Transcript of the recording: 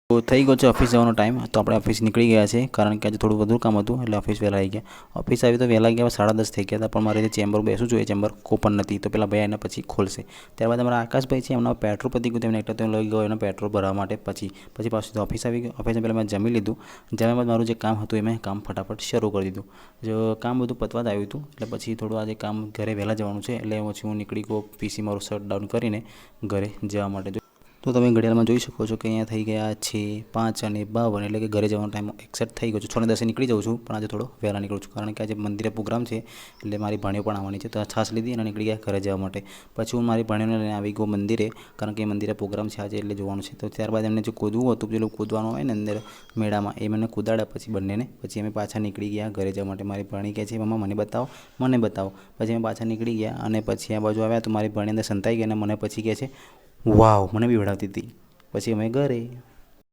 તો થઈ ગયો છે ઓફિસ જવાનો ટાઈમ, તો આપણે ઓફિસ નીકળી ગયા છે કારણ કે આજે થોડું વધુ કામ હતું એટલે ઓફિસ વહેલા આવી ગયા. ઓફિસ આવી તો વહેલા ગયા 10:30 થઈ ગયા હતા, પણ મારે જે ચેમ્બર બેસું છું એ ચેમ્બર ઓપન નથી, તો પેલા ભાઈ એને પછી ખોલશે. ત્યારબાદ અમારા આકાશભાઈ છે, એમનો પેટ્રોલ પતી ગયું, તેમને એકલા તો લઈ ગયો એનો પેટ્રોલ ભરવા માટે. પછી પાછું ઓફિસ આવી ગયો. ઓફિસમાં પહેલાં મેં જમી લીધું. જમ્યા બાદ મારું જે કામ હતું એ મેં કામ ફટાફટ શરૂ કરી દીધું. જો કામ બધું પતવા જ આવ્યું હતું એટલે પછી થોડું આજે કામ ઘરે વહેલા જવાનું છે એટલે પછી હું નીકળી ગયો પીસી મારું શટડાઉન કરીને ઘરે જવા માટે. તો તમે ઘડિયાળમાં જોઈ શકો છો કે અહીંયા થઈ ગયા છે 5:52, એટલે કે ઘરે જવાનો ટાઈમ એક્ઝેક્ટ થઈ ગયો છે. 6:10 નીકળી જાઉં છું, પણ આજે થોડો વહેલા નીકળું છું કારણ કે આજે મંદિરે પ્રોગ્રામ છે એટલે મારી ભાણીઓ પણ આવવાની છે. તો આ છાશ લીધી અને નીકળી ગયા ઘરે જવા માટે. પછી હું મારી ભાણીઓને લઈને આવી ગયો મંદિરે કારણ કે મંદિરે પ્રોગ્રામ છે આજે એટલે જોવાનું છે. તો ત્યારબાદ એમને જે કૂદવું હતું, પેલું કૂદવાનું હોય ને અંદર મેળામાં, એ મને કૂદાડ્યા પછી બંનેને. પછી અમે પાછા નીકળી ગયા ઘરે જવા માટે. મારી ભાણી કહે છે મમ્મા મને બતાવો, મને બતાવો. પછી અમે પાછા નીકળી ગયા અને પછી આ બાજુ આવ્યા તો મારી ભાણી અંદર સંતાઈ ગઈ અને મને પછી કહે છે વાવ, મને બી વડાવતી હતી. પછી અમે ઘરે.